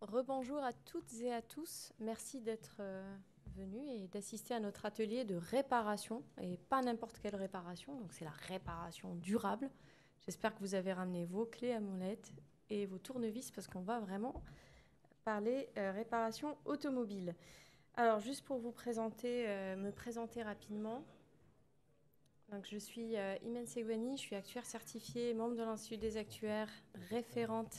Rebonjour à toutes et à tous. Merci d'être venus et d'assister à notre atelier de réparation, et pas n'importe quelle réparation, donc c'est la réparation durable. J'espère que vous avez ramené vos clés à molette et vos tournevis parce qu'on va vraiment parler réparation automobile. Alors juste pour vous présenter, me présenter rapidement. Donc, je suis Imen Segouani, je suis actuaire certifiée, membre de l'Institut des actuaires, référente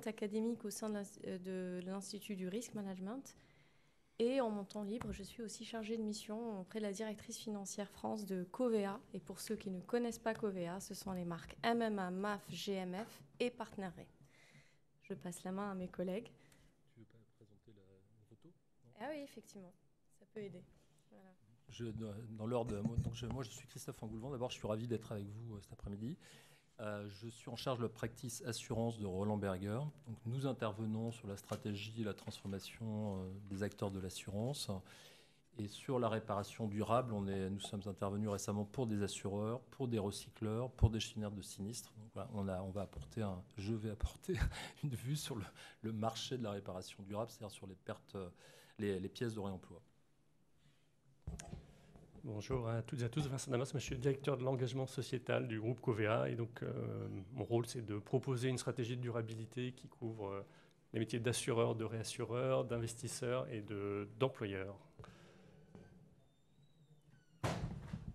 académique au sein de l'Institut du Risk Management. Et en mon temps libre, je suis aussi chargée de mission auprès de la directrice financière France de Covea. Et pour ceux qui ne connaissent pas Covea, ce sont les marques MMA, MAF, GMF et Partneret. Je passe la main à mes collègues. Tu veux pas présenter la photo? Non. Ah oui, effectivement, ça peut aider. Voilà. Dans l'ordre, moi je suis Christophe Angoulevent. D'abord, je suis ravi d'être avec vous cet après-midi. Je suis en charge de la practice assurance de Roland Berger. Donc, nous intervenons sur la stratégie et la transformation des acteurs de l'assurance. Et sur la réparation durable, nous sommes intervenus récemment pour des assureurs, pour des recycleurs, pour des gestionnaires de sinistres. Donc, voilà, je vais apporter une vue sur le marché de la réparation durable, c'est-à-dire sur les pertes, les pièces de réemploi. Bonjour à toutes et à tous, Vincent Damas, je suis directeur de l'engagement sociétal du groupe Covea et donc mon rôle c'est de proposer une stratégie de durabilité qui couvre les métiers d'assureur, de réassureur, d'investisseur et d'employeur.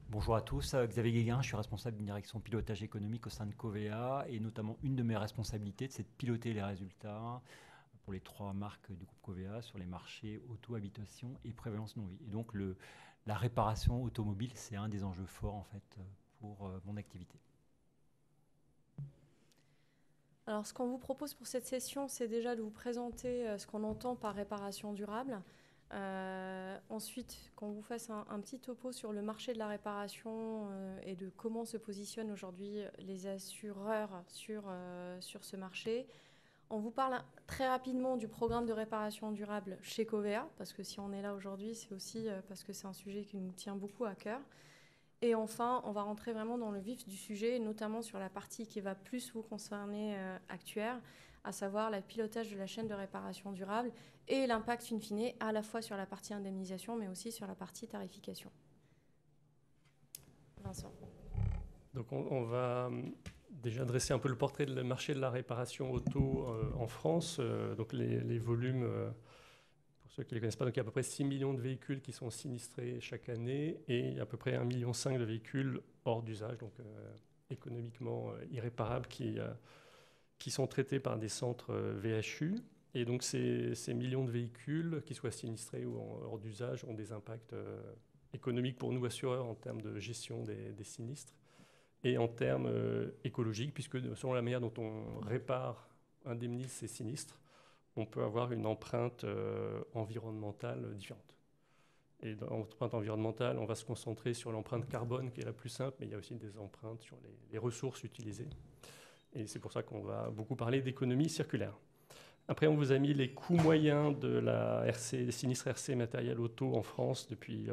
Bonjour à tous, Xavier Guéguin, je suis responsable d'une direction pilotage économique au sein de Covea et notamment une de mes responsabilités, c'est de piloter les résultats pour les 3 marques du groupe Covea sur les marchés auto, habitation et prévalence non-vie. Et donc la réparation automobile, c'est un des enjeux forts en fait pour mon activité. Alors, ce qu'on vous propose pour cette session, c'est déjà de vous présenter ce qu'on entend par réparation durable. Ensuite, qu'on vous fasse un petit topo sur le marché de la réparation et de comment se positionnent aujourd'hui les assureurs sur ce marché. On vous parle très rapidement du programme de réparation durable chez Covea, parce que si on est là aujourd'hui, c'est aussi parce que c'est un sujet qui nous tient beaucoup à cœur. Et enfin, on va rentrer vraiment dans le vif du sujet, notamment sur la partie qui va plus vous concerner actuaire, à savoir le pilotage de la chaîne de réparation durable et l'impact in fine à la fois sur la partie indemnisation, mais aussi sur la partie tarification. Vincent. Donc on va déjà dresser un peu le portrait du marché de la réparation auto en France. Donc les volumes, pour ceux qui ne les connaissent pas, donc il y a à peu près 6 millions de véhicules qui sont sinistrés chaque année et à peu près 1,5 million de véhicules hors d'usage, donc économiquement irréparables, qui sont traités par des centres VHU. Et donc ces millions de véhicules, qu'ils soient sinistrés ou hors d'usage, ont des impacts économiques pour nous assureurs en termes de gestion des sinistres et en termes écologiques, puisque selon la manière dont on répare, indemnise ces sinistres, on peut avoir une empreinte environnementale différente. Et dans l'empreinte environnementale, on va se concentrer sur l'empreinte carbone qui est la plus simple, mais il y a aussi des empreintes sur les ressources utilisées. Et c'est pour ça qu'on va beaucoup parler d'économie circulaire. Après, on vous a mis les coûts moyens de la sinistre RC matériel auto en France depuis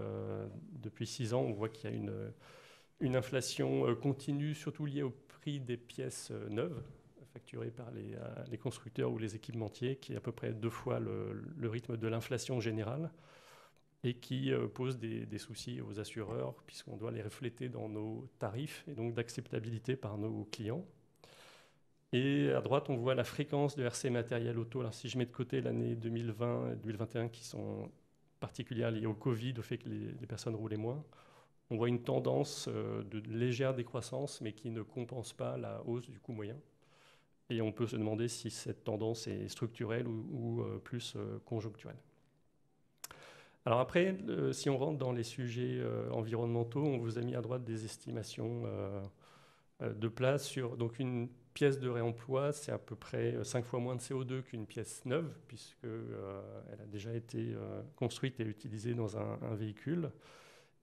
6 ans. On voit qu'il y a une inflation continue, surtout liée au prix des pièces neuves, facturées par les constructeurs ou les équipementiers, qui est à peu près 2 fois le rythme de l'inflation générale et qui pose des soucis aux assureurs puisqu'on doit les refléter dans nos tarifs et donc d'acceptabilité par nos clients. Et à droite, on voit la fréquence de RC matériel auto. Alors, si je mets de côté l'année 2020 et 2021 qui sont particulières liées au Covid, au fait que les personnes roulaient moins, on voit une tendance de légère décroissance, mais qui ne compense pas la hausse du coût moyen. Et on peut se demander si cette tendance est structurelle ou plus conjoncturelle. Alors après, si on rentre dans les sujets environnementaux, on vous a mis à droite des estimations de place sur donc une pièce de réemploi, c'est à peu près 5 fois moins de CO2 qu'une pièce neuve, puisqu'elle a déjà été construite et utilisée dans un véhicule,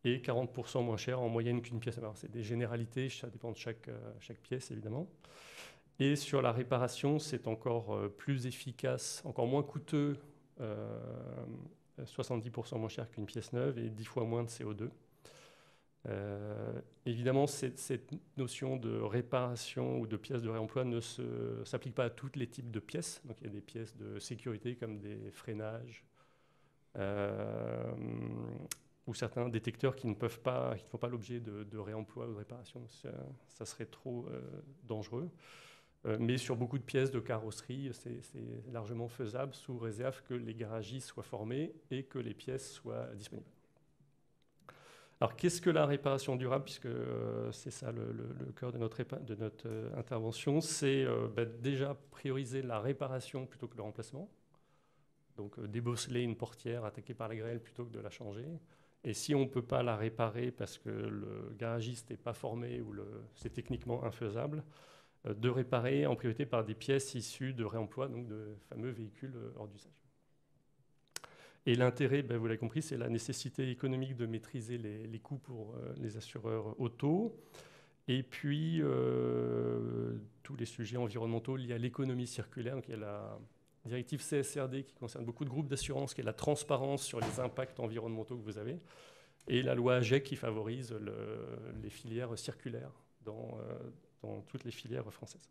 et 40% moins cher en moyenne qu'une pièce. Alors, c'est des généralités, ça dépend de chaque pièce, évidemment. Et sur la réparation, c'est encore plus efficace, encore moins coûteux, 70% moins cher qu'une pièce neuve et 10 fois moins de CO2. Évidemment, cette notion de réparation ou de pièces de réemploi ne s'applique pas à tous les types de pièces. Donc, il y a des pièces de sécurité comme des freinages ou certains détecteurs qui ne font pas l'objet de réemploi ou de réparation. Ça serait trop dangereux. Mais sur beaucoup de pièces de carrosserie, c'est largement faisable sous réserve que les garagistes soient formés et que les pièces soient disponibles. Alors, qu'est-ce que la réparation durable? Puisque c'est ça le cœur de notre intervention, c'est déjà prioriser la réparation plutôt que le remplacement. Donc, débosseler une portière attaquée par la grêle plutôt que de la changer. Et si on ne peut pas la réparer parce que le garagiste n'est pas formé ou c'est techniquement infaisable, de réparer en priorité par des pièces issues de réemploi, donc de fameux véhicules hors d'usage. Et l'intérêt, vous l'avez compris, c'est la nécessité économique de maîtriser les coûts pour les assureurs auto. Et puis, tous les sujets environnementaux liés à l'économie circulaire. Donc, il y a la directive CSRD qui concerne beaucoup de groupes d'assurance, qui est la transparence sur les impacts environnementaux que vous avez. Et la loi AGEC qui favorise les filières circulaires dans toutes les filières françaises.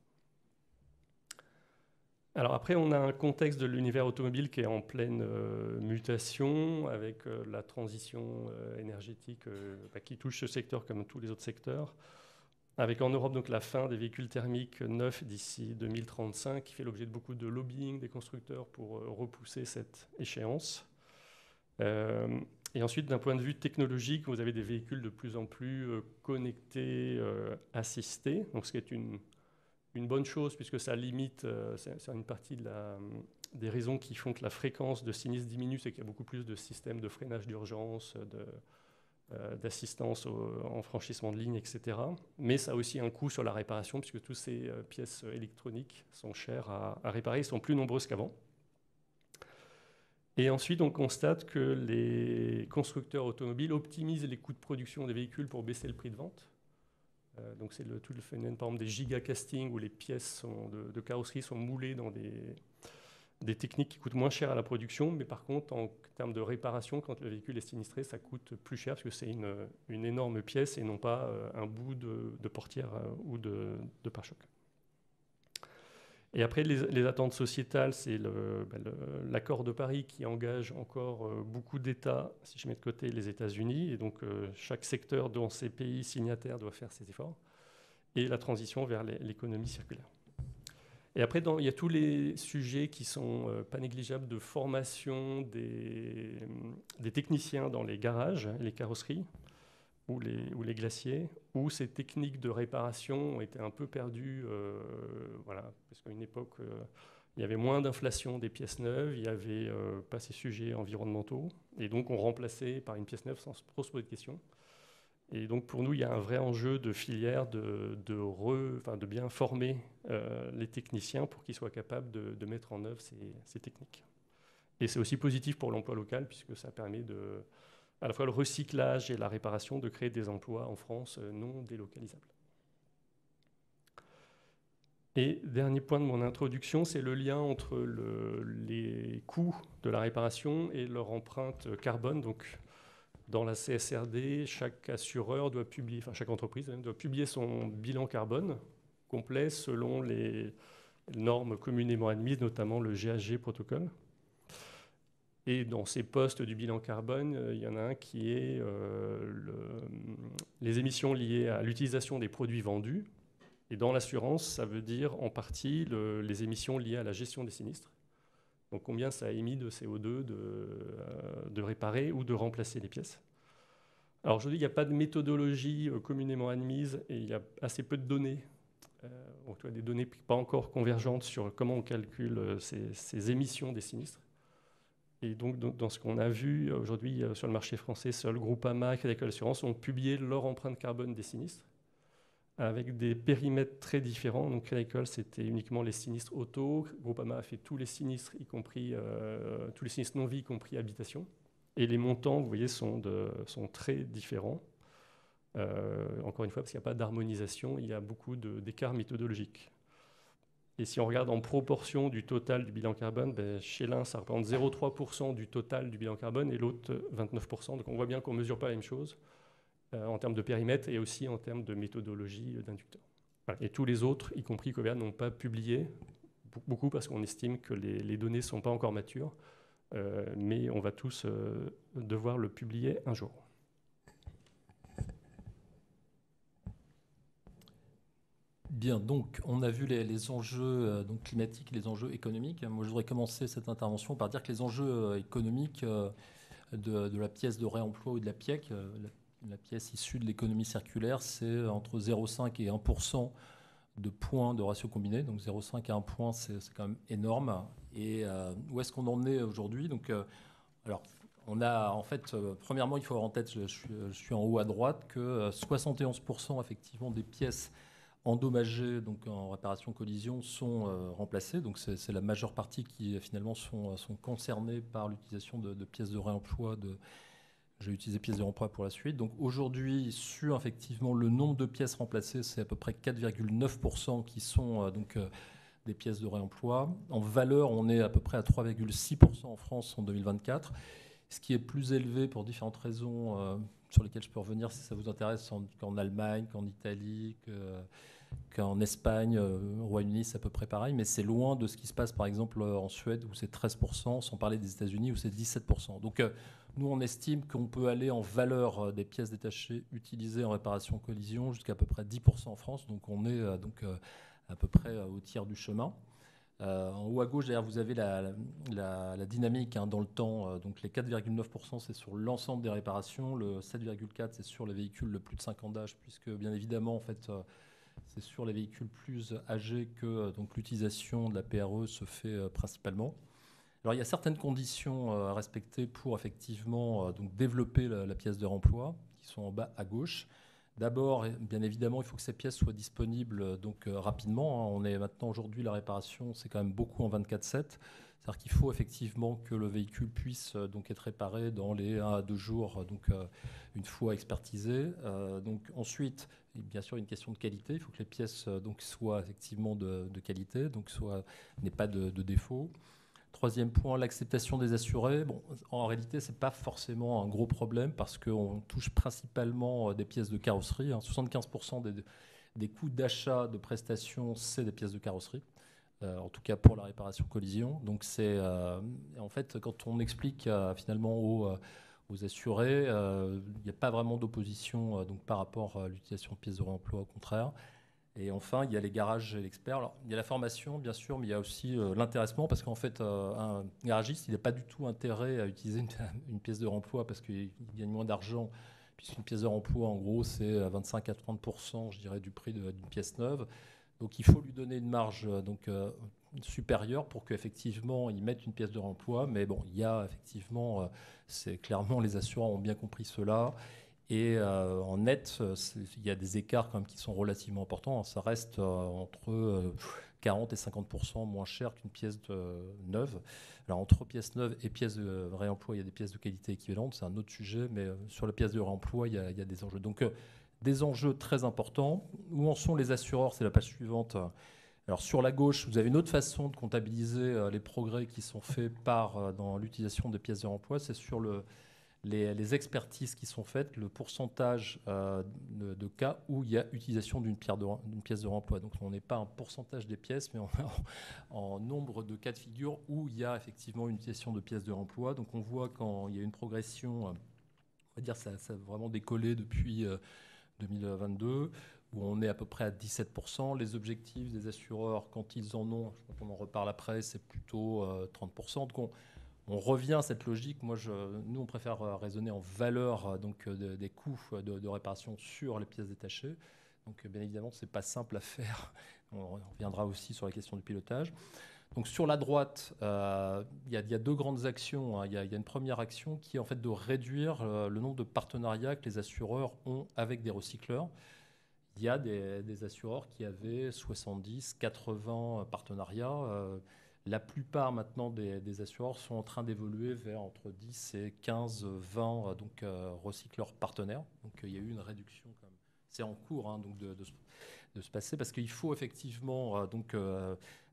Alors après, on a un contexte de l'univers automobile qui est en pleine mutation, avec la transition énergétique qui touche ce secteur comme tous les autres secteurs, avec en Europe donc la fin des véhicules thermiques neufs d'ici 2035, qui fait l'objet de beaucoup de lobbying des constructeurs pour repousser cette échéance. Et ensuite, d'un point de vue technologique, vous avez des véhicules de plus en plus connectés, assistés, donc ce qui est une bonne chose, puisque ça limite, c'est une partie des raisons qui font que la fréquence de sinistres diminue, c'est qu'il y a beaucoup plus de systèmes de freinage d'urgence, d'assistance en franchissement de ligne, etc. Mais ça a aussi un coût sur la réparation, puisque toutes ces pièces électroniques sont chères à réparer, elles sont plus nombreuses qu'avant. Et ensuite, on constate que les constructeurs automobiles optimisent les coûts de production des véhicules pour baisser le prix de vente. Donc c'est tout le phénomène, par exemple, des gigacastings où les pièces de carrosserie sont moulées dans des techniques qui coûtent moins cher à la production, mais par contre, en termes de réparation, quand le véhicule est sinistré, ça coûte plus cher parce que c'est une énorme pièce et non pas un bout de portière ou de pare-choc. Et après, les attentes sociétales, c'est l'accord de Paris qui engage encore beaucoup d'États, si je mets de côté les États-Unis, et donc chaque secteur dans ces pays signataires doit faire ses efforts, et la transition vers l'économie circulaire. Et après, il y a tous les sujets qui sont pas négligeables de formation des techniciens dans les garages, les carrosseries, ou les glaciers, où ces techniques de réparation ont été un peu perdues, parce qu'à une époque, il y avait moins d'inflation des pièces neuves, il n'y avait pas ces sujets environnementaux, et donc on remplaçait par une pièce neuve sans trop se poser de questions. Et donc pour nous, il y a un vrai enjeu de filière de bien former les techniciens pour qu'ils soient capables de mettre en œuvre ces techniques. Et c'est aussi positif pour l'emploi local, puisque ça permet à la fois le recyclage et la réparation, de créer des emplois en France non délocalisables. Et dernier point de mon introduction, c'est le lien entre les coûts de la réparation et leur empreinte carbone. Donc, dans la CSRD, chaque assureur doit publier, enfin chaque entreprise doit publier son bilan carbone complet selon les normes communément admises, notamment le GHG protocole. Et dans ces postes du bilan carbone, il y en a un qui est les émissions liées à l'utilisation des produits vendus. Et dans l'assurance, ça veut dire en partie les émissions liées à la gestion des sinistres. Donc combien ça a émis de CO2 de réparer ou de remplacer les pièces. Alors aujourd'hui, il n'y a pas de méthodologie communément admise et il y a assez peu de données. Des données pas encore convergentes sur comment on calcule ces émissions des sinistres. Et donc, dans ce qu'on a vu aujourd'hui sur le marché français, seul Groupama et Crédit Agricole Assurance ont publié leur empreinte carbone des sinistres avec des périmètres très différents. Donc, Crédit Agricole, c'était uniquement les sinistres auto. Groupama a fait tous les sinistres, y compris tous les sinistres non-vie, y compris habitation. Et les montants, vous voyez, sont très différents. Encore une fois, parce qu'il n'y a pas d'harmonisation, il y a beaucoup d'écarts méthodologiques. Et si on regarde en proportion du total du bilan carbone, chez l'un, ça représente 0,3% du total du bilan carbone et l'autre 29%. Donc on voit bien qu'on ne mesure pas la même chose. en termes de périmètre et aussi en termes de méthodologie d'inducteur. Voilà. Et tous les autres, y compris Covea, n'ont pas publié, beaucoup parce qu'on estime que les données ne sont pas encore matures, mais on va tous devoir le publier un jour. Bien, donc on a vu les enjeux donc, climatiques, les enjeux économiques. Moi, je voudrais commencer cette intervention par dire que les enjeux économiques de la pièce de réemploi ou de la PIEC, la pièce issue de l'économie circulaire, c'est entre 0,5 et 1% de points de ratio combiné. Donc 0,5 à 1 point, c'est quand même énorme. Et où est-ce qu'on en est aujourd'hui? Donc, alors, on a en fait, premièrement, il faut avoir en tête, je suis en haut à droite, que 71% effectivement des pièces endommagées donc en réparation collision sont remplacées. Donc c'est la majeure partie qui finalement sont concernées par l'utilisation de pièces de réemploi. J'ai utilisé pièces de réemploi pour la suite. Donc aujourd'hui, sur effectivement le nombre de pièces remplacées, c'est à peu près 4,9% qui sont des pièces de réemploi. En valeur, on est à peu près à 3,6% en France en 2024, ce qui est plus élevé pour différentes raisons sur lesquelles je peux revenir si ça vous intéresse, qu'en Allemagne, qu'en Italie, qu'en Espagne, au Royaume-Uni, c'est à peu près pareil, mais c'est loin de ce qui se passe par exemple en Suède où c'est 13%, sans parler des États-Unis où c'est 17%. Donc nous, on estime qu'on peut aller en valeur des pièces détachées utilisées en réparation collision jusqu'à peu près 10% en France, donc on est à peu près au tiers du chemin. En haut à gauche, d'ailleurs, vous avez la dynamique dans le temps. Donc les 4,9%, c'est sur l'ensemble des réparations. Le 7,4%, c'est sur les véhicules de plus de 5 ans d'âge, puisque bien évidemment, en fait, c'est sur les véhicules plus âgés que donc, l'utilisation de la PRE se fait principalement. Alors il y a certaines conditions à respecter pour effectivement donc, développer la pièce de remploi, qui sont en bas à gauche. D'abord, bien évidemment, il faut que ces pièces soient disponibles donc, rapidement. On est maintenant aujourd'hui, la réparation, c'est quand même beaucoup en 24/7. C'est-à-dire qu'il faut effectivement que le véhicule puisse donc être réparé dans les 1 à 2 jours, donc une fois expertisé. Donc ensuite, bien sûr, une question de qualité. Il faut que les pièces donc soient effectivement de qualité, donc n'aient pas de défaut. Troisième point, l'acceptation des assurés. Bon, en réalité, ce n'est pas forcément un gros problème parce qu'on touche principalement des pièces de carrosserie. 75% des coûts d'achat de prestations, c'est des pièces de carrosserie, en tout cas pour la réparation collision. Donc, en fait, quand on explique finalement aux assurés, il n'y a pas vraiment d'opposition par rapport à l'utilisation de pièces de réemploi, au contraire. Et enfin, il y a les garages et l'expert. Alors, il y a la formation, bien sûr, mais il y a aussi l'intéressement, parce qu'en fait, un garagiste, il n'a pas du tout intérêt à utiliser une pièce de remploi parce qu'il gagne moins d'argent, puisqu'une pièce de remploi, en gros, c'est 25 à 30%, je dirais, du prix d'une pièce neuve. Donc, il faut lui donner une marge supérieure pour qu'effectivement, il mette une pièce de remploi. Mais bon, il y a effectivement, c'est clairement, les assureurs ont bien compris cela. Et en net, il y a des écarts quand même qui sont relativement importants. Ça reste entre 40 et 50% moins cher qu'une pièce neuve. Alors entre pièces neuves et pièces de réemploi, il y a des pièces de qualité équivalentes. C'est un autre sujet, mais sur les pièces de réemploi, il y a des enjeux. Donc des enjeux très importants. Où en sont les assureurs? C'est la page suivante. Alors sur la gauche, vous avez une autre façon de comptabiliser les progrès qui sont faits dans l'utilisation des pièces de réemploi. C'est sur les expertises qui sont faites, le pourcentage de cas où il y a utilisation d'une pièce de réemploi. Donc on n'est pas un pourcentage des pièces, mais on est en nombre de cas de figure où il y a effectivement une utilisation de pièces de réemploi. Donc on voit quand il y a une progression, on va dire ça a vraiment décollé depuis 2022, où on est à peu près à 17%. Les objectifs des assureurs, quand ils en ont, je crois qu'on en reparle après, c'est plutôt 30%. Donc on revient à cette logique. Nous, on préfère raisonner en valeur des coûts de réparation sur les pièces détachées. Donc, bien évidemment, ce n'est pas simple à faire. On reviendra aussi sur la question du pilotage. Donc, sur la droite, il y a deux grandes actions. Il y a une première action qui est en fait de réduire le nombre de partenariats que les assureurs ont avec des recycleurs. Il y a des assureurs qui avaient 70, 80 partenariats. La plupart maintenant des assureurs sont en train d'évoluer vers entre 10 et 15, 20 recycleurs partenaires. Donc il y a eu une réduction quand même. C'est en cours de se passer parce qu'il faut effectivement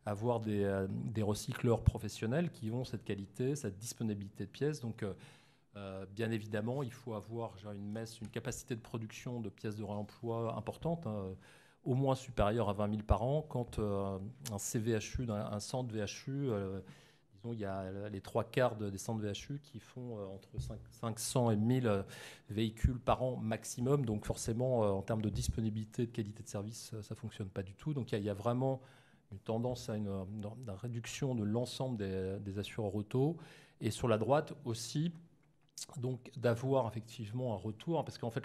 avoir des recycleurs professionnels qui ont cette qualité, cette disponibilité de pièces. Donc Bien évidemment, il faut avoir une capacité de production de pièces de réemploi importante, hein, au moins supérieure à 20 000 par an. Quand un CVHU, un centre VHU, disons, il y a les 3/4 des centres VHU qui font entre 500 et 1000 véhicules par an maximum. Donc forcément, en termes de disponibilité, de qualité de service, ça ne fonctionne pas du tout. Donc il y a vraiment une tendance à une réduction de l'ensemble des assureurs auto. Et sur la droite aussi, donc d'avoir effectivement un retour, parce qu'en fait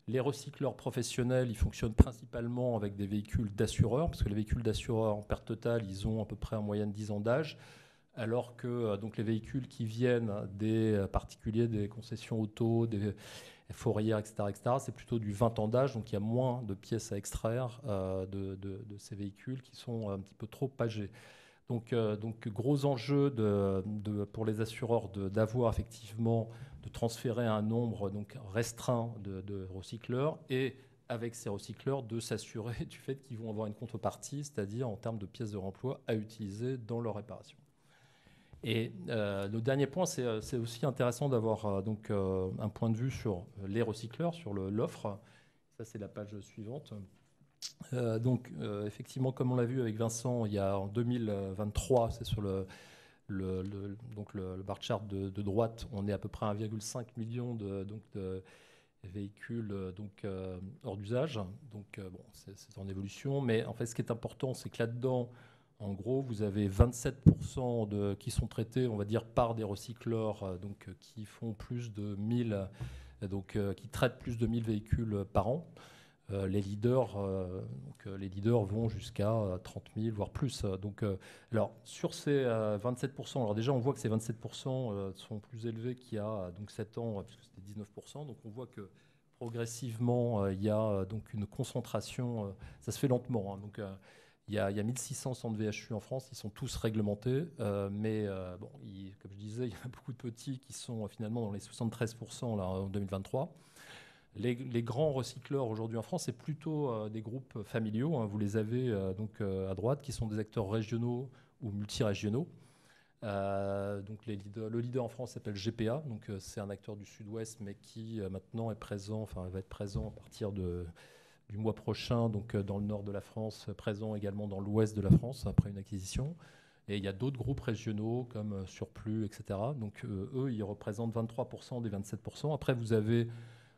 les recycleurs professionnels, ils fonctionnent principalement avec des véhicules d'assureurs, parce que les véhicules d'assureurs en perte totale, ils ont à peu près en moyenne 10 ans d'âge, alors que donc les véhicules qui viennent des particuliers, des concessions auto, des fourrières, etc., c'est plutôt du 20 ans d'âge, donc il y a moins de pièces à extraire de ces véhicules qui sont un petit peu trop âgés. Donc gros enjeu pour les assureurs d'avoir effectivement, de transférer un nombre donc restreint de recycleurs, et avec ces recycleurs de s'assurer du fait qu'ils vont avoir une contrepartie, c'est-à-dire en termes de pièces de réemploi à utiliser dans leur réparation. Et le dernier point, c'est aussi intéressant d'avoir un point de vue sur les recycleurs, sur l'offre. Ça, c'est la page suivante. Effectivement, comme on l'a vu avec Vincent, il y a en 2023, c'est sur le bar chart de droite, on est à peu près à 1,5 million de véhicules hors d'usage. Donc c'est en évolution. Mais en fait, ce qui est important, c'est que là-dedans, en gros, vous avez 27% qui sont traités, on va dire, par des recycleurs qui font plus de 1000, qui traitent plus de 1000 véhicules par an. Les leaders vont jusqu'à 30 000, voire plus. Alors, sur ces 27%, alors déjà, on voit que ces 27% sont plus élevés qu'il y a 7 ans, puisque c'était 19%. Donc, on voit que progressivement, il y a donc une concentration. Ça se fait lentement. Hein, donc, il y a 1600 centres VHU en France. Ils sont tous réglementés. Mais comme je disais, il y a beaucoup de petits qui sont finalement dans les 73% là, en 2023. Les grands recycleurs aujourd'hui en France, c'est plutôt des groupes familiaux. Hein, vous les avez à droite, qui sont des acteurs régionaux ou multirégionaux. Le leader en France s'appelle GPA. C'est un acteur du Sud-Ouest, mais qui maintenant est présent, va être présent à partir du mois prochain, dans le nord de la France, présent également dans l'ouest de la France après une acquisition. Et il y a d'autres groupes régionaux comme Surplus, etc. Donc eux, ils représentent 23% des 27%. Après, vous avez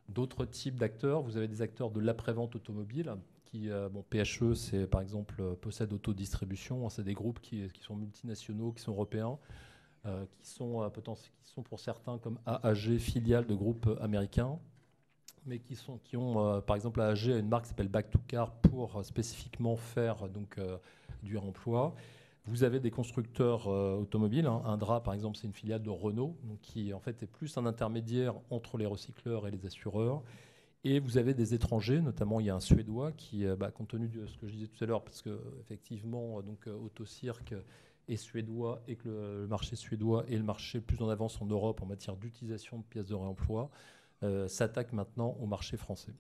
d'autres types d'acteurs. Vous avez des acteurs de l'après-vente automobile qui, PHE, c'est par exemple Possède Autodistribution. C'est des groupes qui sont multinationaux, qui sont européens, qui sont pour certains comme AAG, filiales de groupes américains, mais qui ont, par exemple, AAG a une marque qui s'appelle Back to Car pour spécifiquement faire du réemploi. Vous avez des constructeurs automobiles. Hein. Indra, par exemple, c'est une filiale de Renault, qui en fait est plus un intermédiaire entre les recycleurs et les assureurs. Et vous avez des étrangers, notamment il y a un Suédois qui, compte tenu de ce que je disais tout à l'heure, parce que effectivement, Autocirc est suédois et que le marché suédois est le marché plus en avance en Europe en matière d'utilisation de pièces de réemploi, s'attaque maintenant au marché français.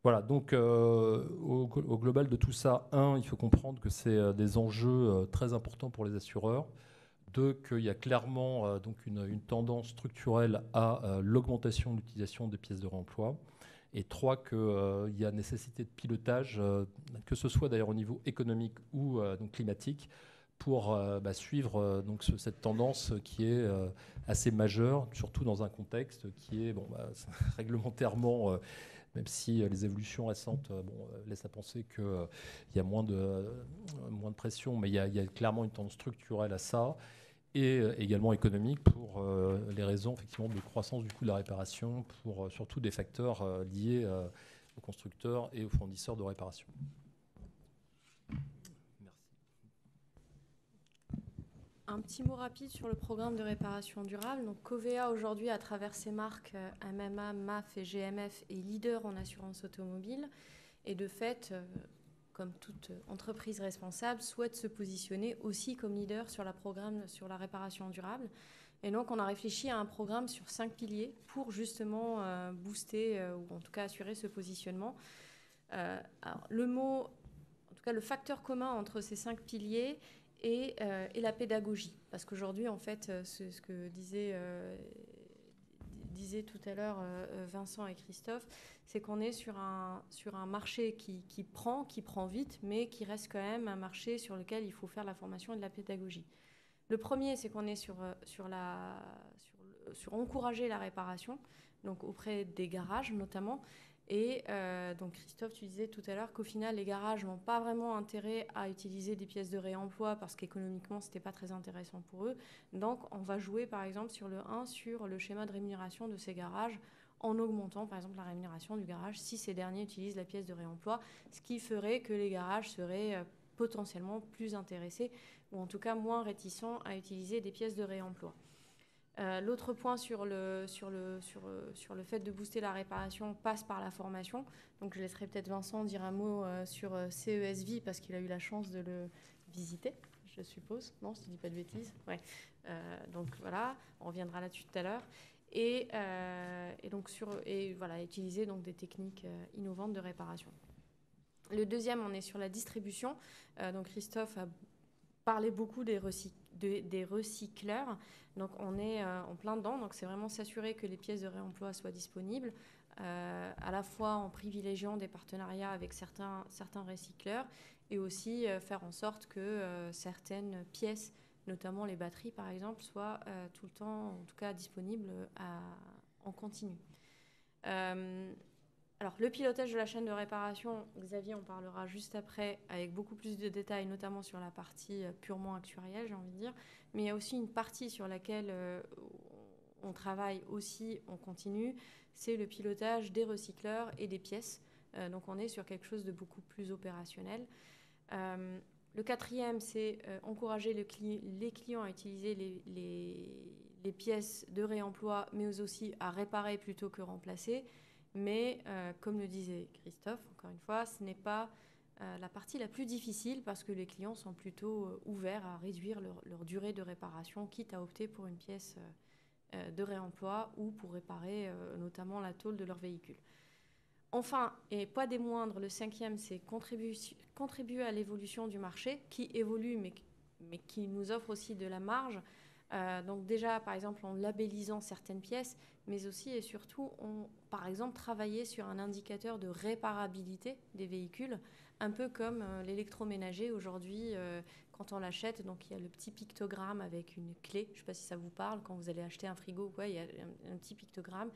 Voilà, donc au global de tout ça, il faut comprendre que c'est des enjeux très importants pour les assureurs. 2, qu'il y a clairement une tendance structurelle à l'augmentation de l'utilisation des pièces de réemploi. Et 3, qu'il y a nécessité de pilotage, que ce soit d'ailleurs au niveau économique ou climatique, pour suivre cette tendance qui est assez majeure, surtout dans un contexte qui est réglementairement... même si les évolutions récentes laissent à penser qu'il y a moins de pression, mais il y a clairement une tendance structurelle à ça, et également économique pour les raisons effectivement de croissance du coût de la réparation, pour surtout des facteurs liés aux constructeurs et aux fournisseurs de réparation. Un petit mot rapide sur le programme de réparation durable. Donc, Covea, aujourd'hui, à travers ses marques MMA, MAF et GMF, est leader en assurance automobile. Et de fait, comme toute entreprise responsable, souhaite se positionner aussi comme leader sur la réparation durable. Et donc, on a réfléchi à un programme sur 5 piliers pour justement booster ou en tout cas assurer ce positionnement. Alors, le facteur commun entre ces 5 piliers et disiez tout à l'heure, Vincent et Christophe, c'est qu'on est sur un marché qui prend vite, mais qui reste quand même un marché sur lequel il faut faire de la formation et de la pédagogie. Le premier, c'est qu'on est sur encourager la réparation, donc auprès des garages notamment. Et donc Christophe, tu disais tout à l'heure qu'au final, les garages n'ont pas vraiment intérêt à utiliser des pièces de réemploi parce qu'économiquement, ce n'était pas très intéressant pour eux. Donc on va jouer par exemple sur le schéma de rémunération de ces garages en augmentant par exemple la rémunération du garage si ces derniers utilisent la pièce de réemploi, ce qui ferait que les garages seraient potentiellement plus intéressés ou en tout cas moins réticents à utiliser des pièces de réemploi. L'autre point sur le fait de booster la réparation passe par la formation. Donc je laisserai peut-être Vincent dire un mot sur CESV parce qu'il a eu la chance de le visiter, je suppose. Non, je ne dis pas de bêtises. Ouais. Donc voilà, on reviendra là-dessus tout à l'heure. Et voilà, utiliser donc des techniques innovantes de réparation. Le deuxième, on est sur la distribution. Donc Christophe a parlé beaucoup des recycleurs. Donc on est en plein dedans, donc c'est vraiment s'assurer que les pièces de réemploi soient disponibles, à la fois en privilégiant des partenariats avec certains recycleurs et aussi faire en sorte que certaines pièces, notamment les batteries par exemple, soient tout le temps, en tout cas disponibles en continu. Alors, le pilotage de la chaîne de réparation, Xavier en parlera juste après avec beaucoup plus de détails, notamment sur la partie purement actuarielle, j'ai envie de dire. Mais il y a aussi une partie sur laquelle on travaille aussi, on continue, c'est le pilotage des recycleurs et des pièces. Donc, on est sur quelque chose de beaucoup plus opérationnel. Le quatrième, c'est encourager les clients à utiliser les pièces de réemploi, mais aussi à réparer plutôt que remplacer. Mais comme le disait Christophe, encore une fois, ce n'est pas la partie la plus difficile parce que les clients sont plutôt ouverts à réduire leur durée de réparation, quitte à opter pour une pièce de réemploi ou pour réparer notamment la tôle de leur véhicule. Enfin, et pas des moindres, le cinquième, c'est contribuer à l'évolution du marché qui évolue mais qui nous offre aussi de la marge. Donc déjà, par exemple, en labellisant certaines pièces, mais aussi et surtout, par exemple, travailler sur un indicateur de réparabilité des véhicules, un peu comme l'électroménager aujourd'hui, quand on l'achète, donc il y a le petit pictogramme avec une clé, je ne sais pas si ça vous parle, quand vous allez acheter un frigo ou quoi, il y a un petit pictogramme,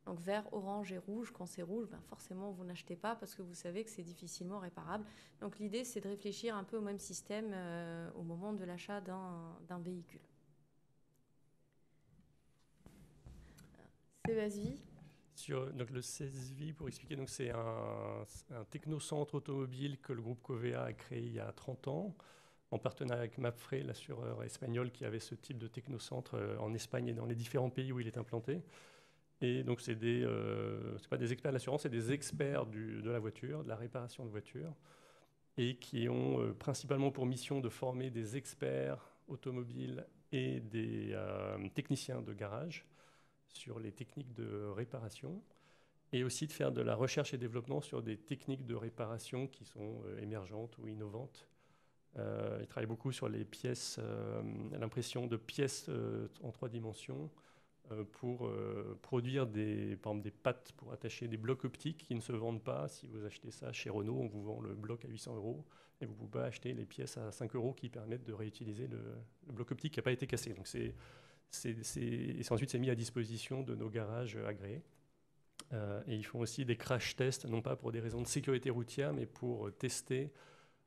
donc vert, orange et rouge. Quand c'est rouge, ben forcément, vous n'achetez pas parce que vous savez que c'est difficilement réparable. Donc l'idée, c'est de réfléchir un peu au même système au moment de l'achat d'un véhicule. CESV. Donc le CESV, pour expliquer, donc c'est un technocentre automobile que le groupe Covea a créé il y a 30 ans, en partenariat avec Mapfre, l'assureur espagnol qui avait ce type de technocentre en Espagne et dans les différents pays où il est implanté. Et donc c'est pas des experts de l'assurance, c'est des experts de la voiture, de la réparation de voitures, et qui ont principalement pour mission de former des experts automobiles et des techniciens de garage sur les techniques de réparation, et aussi de faire de la recherche et développement sur des techniques de réparation qui sont émergentes ou innovantes. Ils travaillent beaucoup sur les pièces, l'impression de pièces en 3 dimensions pour produire par exemple des pattes pour attacher des blocs optiques qui ne se vendent pas. Si vous achetez ça chez Renault, on vous vend le bloc à 800 € et vous ne pouvez pas acheter les pièces à 5 € qui permettent de réutiliser le bloc optique qui n'a pas été cassé. Donc ensuite, c'est mis à disposition de nos garages agréés. Et ils font aussi des crash tests, non pas pour des raisons de sécurité routière, mais pour tester,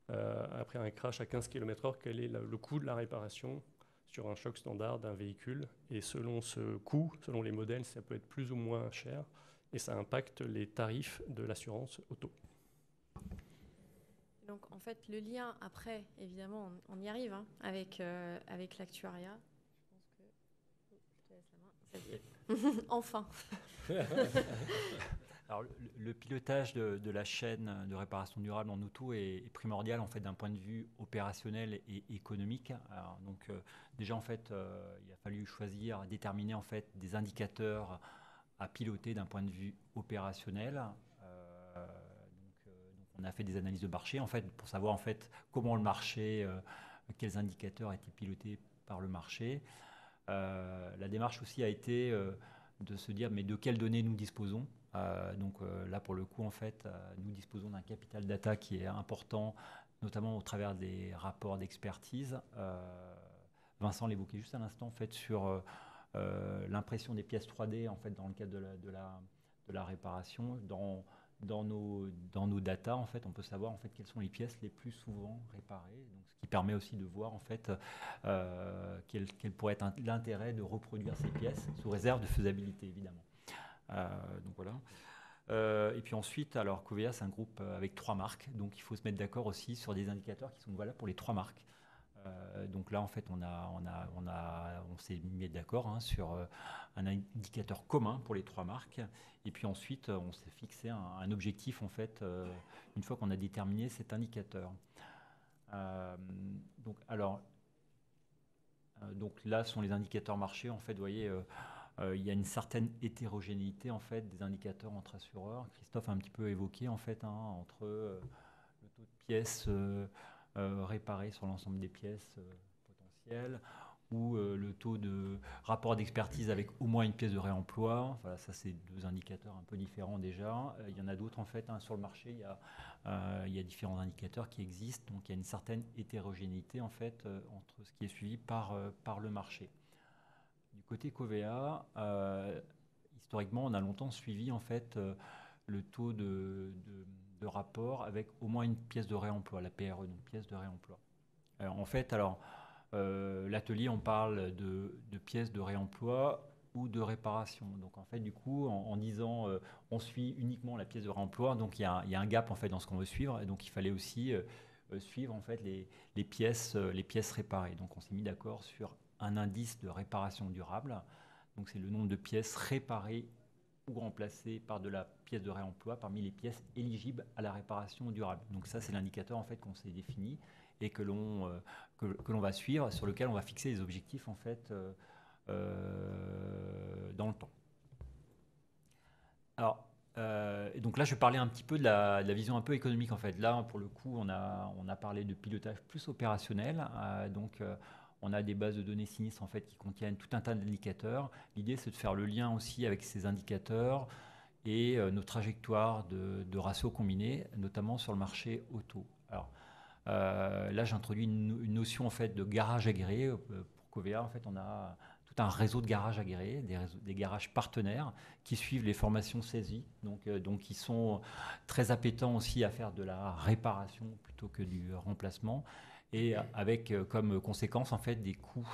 après un crash à 15 km/h, quel est le coût de la réparation sur un choc standard d'un véhicule. Et selon ce coût, selon les modèles, ça peut être plus ou moins cher. Et ça impacte les tarifs de l'assurance auto. Donc, en fait, le lien, après, évidemment, on y arrive avec l'actuariat. Enfin. Alors, le pilotage de la chaîne de réparation durable en auto est primordial en fait d'un point de vue opérationnel et économique. Alors, donc déjà en fait, il a fallu déterminer en fait des indicateurs à piloter d'un point de vue opérationnel. Donc, on a fait des analyses de marché en fait pour savoir en fait comment le marché, quels indicateurs étaient pilotés par le marché. La démarche aussi a été de se dire mais de quelles données nous disposons. Là pour le coup en fait nous disposons d'un capital data qui est important, notamment au travers des rapports d'expertise. Vincent l'évoquait juste à l'instant en fait sur l'impression des pièces 3D en fait dans le cadre de la réparation. Dans nos data, en fait, on peut savoir en fait quelles sont les pièces les plus souvent réparées, donc, ce qui permet aussi de voir en fait quel pourrait être l'intérêt de reproduire ces pièces sous réserve de faisabilité évidemment. Donc voilà. Et puis ensuite, alors Covea, c'est un groupe avec 3 marques, donc il faut se mettre d'accord aussi sur des indicateurs qui sont valables pour les 3 marques. Donc là, en fait, on s'est mis d'accord sur un indicateur commun pour les 3 marques. Et puis ensuite, on s'est fixé un objectif, en fait, une fois qu'on a déterminé cet indicateur. Donc là, ce sont les indicateurs marchés. En fait, vous voyez, il y a une certaine hétérogénéité, en fait, des indicateurs entre assureurs. Christophe a un petit peu évoqué, en fait, entre le taux de pièces réparées sur l'ensemble des pièces potentielles, ou le taux de rapport d'expertise avec au moins une pièce de réemploi. Voilà, ça c'est 2 indicateurs un peu différents déjà. Il y en a d'autres en fait sur le marché. Il y a différents indicateurs qui existent, donc il y a une certaine hétérogénéité en fait entre ce qui est suivi par le marché. Du côté Covea, historiquement, on a longtemps suivi en fait le taux de rapport avec au moins une pièce de réemploi, la PRE, donc pièce de réemploi. En fait, alors l'atelier, on parle de pièces de réemploi ou de réparation. Donc en fait, du coup, en disant on suit uniquement la pièce de réemploi, donc il y a un gap en fait dans ce qu'on veut suivre, et donc il fallait aussi suivre en fait les pièces réparées. Donc on s'est mis d'accord sur un indice de réparation durable. Donc c'est le nombre de pièces réparées ou remplacées par de la pièce de réemploi parmi les pièces éligibles à la réparation durable. Donc ça, c'est l'indicateur en fait qu'on s'est défini et que l'on va suivre, sur lequel on va fixer des objectifs en fait dans le temps. Alors, et donc là, je vais parler un petit peu de la vision un peu économique en fait. Là, pour le coup, on a parlé de pilotage plus opérationnel. On a des bases de données sinistres en fait qui contiennent tout un tas d'indicateurs. L'idée, c'est de faire le lien aussi avec ces indicateurs et nos trajectoires de ratios combinés, notamment sur le marché auto. Alors, là, j'introduis une notion en fait de garage agréé. Pour Covea, en fait, on a tout un réseau de garages agréés, des garages partenaires qui suivent les formations saisies, donc qui sont très appétents aussi à faire de la réparation plutôt que du remplacement, et avec comme conséquence en fait des coûts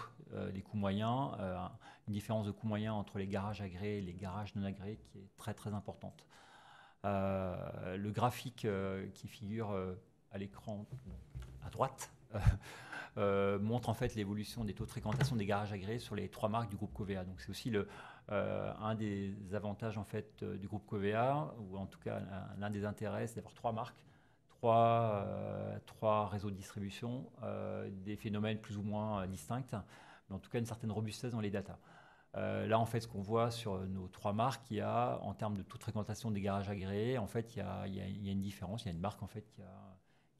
moyens, une différence de coût moyen entre les garages agréés et les garages non agréés qui est très très importante. Le graphique qui figure à l'écran à droite montre en fait l'évolution des taux de fréquentation des garages agréés sur les 3 marques du groupe Covea. Donc c'est aussi un des avantages en fait du groupe Covea, ou en tout cas l'un des intérêts, c'est d'avoir 3 marques, 3 réseaux de distribution, des phénomènes plus ou moins distincts, mais en tout cas une certaine robustesse dans les datas. Là, en fait, ce qu'on voit sur nos 3 marques, il y a, en termes de taux de fréquentation des garages agréés, en fait, il y a une différence. Il y a une marque, en fait, qui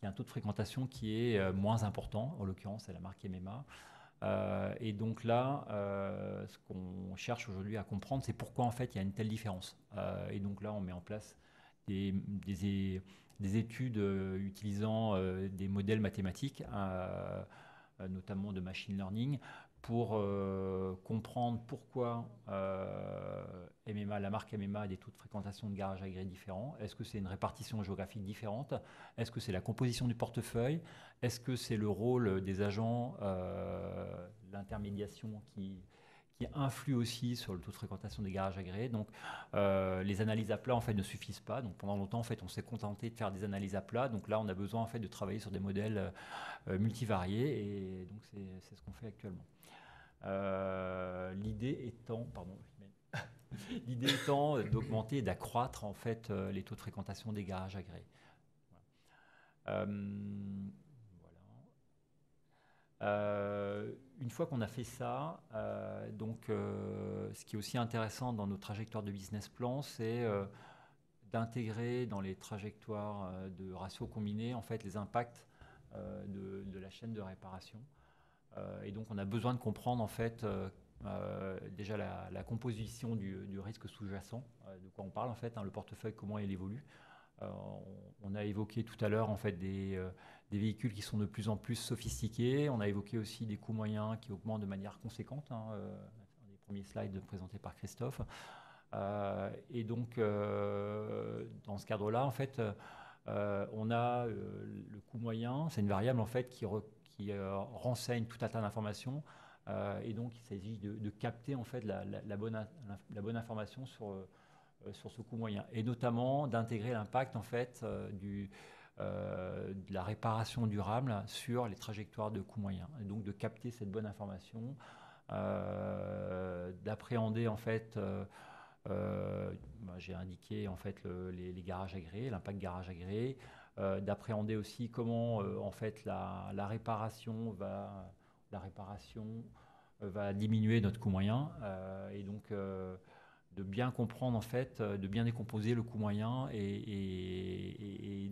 a un taux de fréquentation qui est moins important. En l'occurrence, c'est la marque MMA. Et donc là, ce qu'on cherche aujourd'hui à comprendre, c'est pourquoi, en fait, il y a une telle différence. Et donc là, on met en place des études utilisant des modèles mathématiques, notamment de machine learning, pour comprendre pourquoi la marque MMA a des taux de fréquentation de garage agréés différents. Est-ce que c'est une répartition géographique différente? Est-ce que c'est la composition du portefeuille? Est-ce que c'est le rôle des agents, l'intermédiation qui influe aussi sur le taux de fréquentation des garages agréés? Donc les analyses à plat en fait ne suffisent pas. Donc pendant longtemps en fait on s'est contenté de faire des analyses à plat. Donc là on a besoin en fait de travailler sur des modèles multivariés, et donc c'est ce qu'on fait actuellement. L'idée étant d'augmenter et d'accroître en fait les taux de fréquentation des garages agréés. Voilà. Une fois qu'on a fait ça, ce qui est aussi intéressant dans nos trajectoires de business plan, c'est d'intégrer dans les trajectoires de ratio combiné en fait les impacts de la chaîne de réparation. Et donc on a besoin de comprendre en fait Déjà la composition du risque sous-jacent, de quoi on parle en fait, le portefeuille, comment il évolue. On a évoqué tout à l'heure en fait des véhicules qui sont de plus en plus sophistiqués. On a évoqué aussi des coûts moyens qui augmentent de manière conséquente. Un des premiers slides présentés par Christophe. Et donc, dans ce cadre-là, en fait, on a le coût moyen. C'est une variable en fait qui renseigne tout un tas d'informations. Et donc, il s'agit de capter en fait la bonne information sur ce coût moyen, et notamment d'intégrer l'impact en fait de la réparation durable sur les trajectoires de coût moyen, et donc de capter cette bonne information, d'appréhender en fait, j'ai indiqué en fait les garages agréés, l'impact garage agréé, d'appréhender aussi comment en fait la réparation va diminuer notre coût moyen, et donc de bien comprendre en fait, de bien décomposer le coût moyen et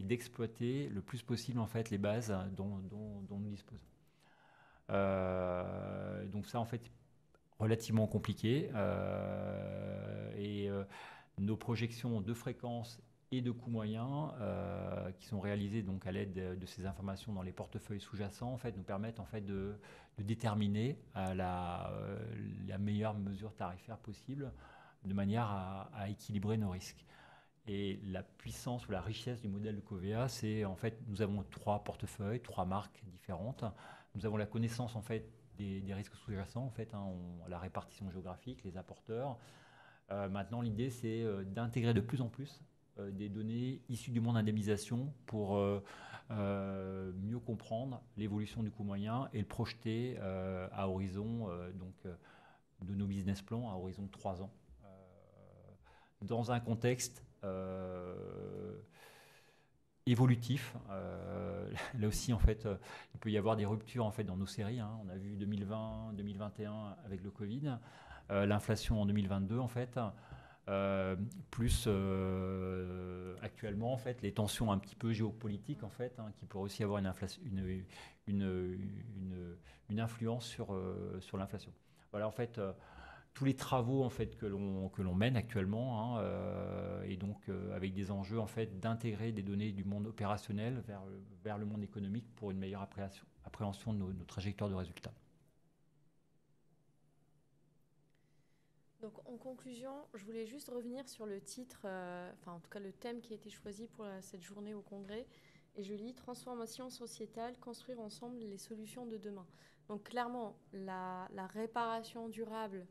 d'exploiter le plus possible en fait les bases dont nous disposons. Donc ça en fait relativement compliqué, nos projections de fréquences et de coûts moyens qui sont réalisées donc à l'aide de ces informations dans les portefeuilles sous-jacents en fait nous permettent en fait de déterminer la meilleure mesure tarifaire possible de manière à équilibrer nos risques. Et la puissance ou la richesse du modèle de Covea, c'est en fait nous avons 3 portefeuilles, 3 marques différentes. Nous avons la connaissance en fait des risques sous-jacents, en fait, la répartition géographique, les apporteurs. Maintenant, l'idée, c'est d'intégrer de plus en plus des données issues du monde indemnisation pour mieux comprendre l'évolution du coût moyen et le projeter à horizon de nos business plans, à horizon de 3 ans. Dans un contexte évolutif. Là aussi, en fait, il peut y avoir des ruptures en fait, dans nos séries. On a vu 2020, 2021 avec le Covid, l'inflation en 2022, en fait. Plus actuellement en fait les tensions un petit peu géopolitiques en fait qui pourraient aussi avoir une influence sur l'inflation. Voilà en fait tous les travaux en fait que l'on mène actuellement et donc avec des enjeux en fait d'intégrer des données du monde opérationnel vers le monde économique pour une meilleure appréhension de nos trajectoires de résultats. Donc en conclusion, je voulais juste revenir sur le titre, en tout cas le thème qui a été choisi pour cette journée au Congrès. Et je lis « Transformation sociétale, construire ensemble les solutions de demain ». Donc clairement, la réparation durable,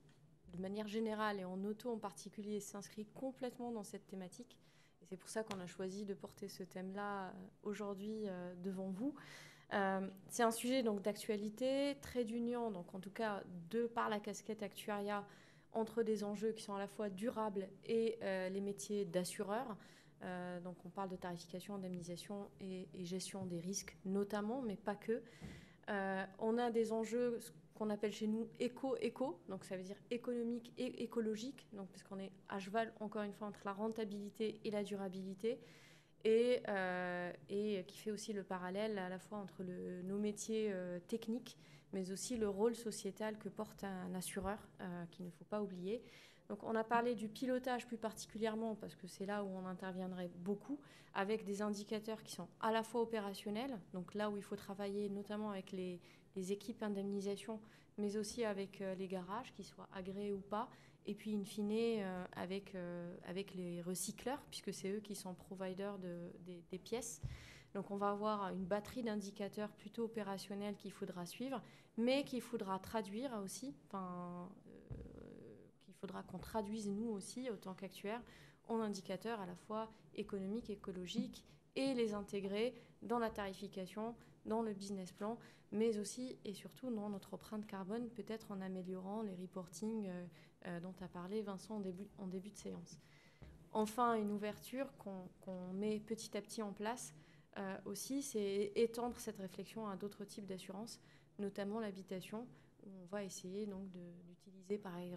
de manière générale et en auto en particulier, s'inscrit complètement dans cette thématique. Et c'est pour ça qu'on a choisi de porter ce thème-là aujourd'hui devant vous. C'est un sujet donc d'actualité, très d'union, donc en tout cas de par la casquette actuariat, entre des enjeux qui sont à la fois durables et les métiers d'assureur. Donc on parle de tarification, indemnisation et gestion des risques notamment, mais pas que. On a des enjeux qu'on appelle chez nous éco, donc ça veut dire économique et écologique, donc parce qu'on est à cheval encore une fois entre la rentabilité et la durabilité, et qui fait aussi le parallèle à la fois entre nos métiers techniques, mais aussi le rôle sociétal que porte un assureur, qu'il ne faut pas oublier. Donc on a parlé du pilotage plus particulièrement, parce que c'est là où on interviendrait beaucoup, avec des indicateurs qui sont à la fois opérationnels, donc là où il faut travailler notamment avec les équipes indemnisation, mais aussi avec les garages, qu'ils soient agréés ou pas, et puis in fine avec les recycleurs, puisque c'est eux qui sont providers des pièces. Donc on va avoir une batterie d'indicateurs plutôt opérationnels qu'il faudra suivre, mais qu'il faudra traduire aussi, qu'il faudra qu'on traduise nous aussi, autant qu'actuaires, en indicateurs à la fois économiques, écologiques, et les intégrer dans la tarification, dans le business plan, mais aussi et surtout dans notre empreinte carbone, peut-être en améliorant les reportings dont a parlé Vincent en début de séance. Enfin, une ouverture qu'on met petit à petit en place aussi, c'est étendre cette réflexion à d'autres types d'assurances, notamment l'habitation, où on va essayer donc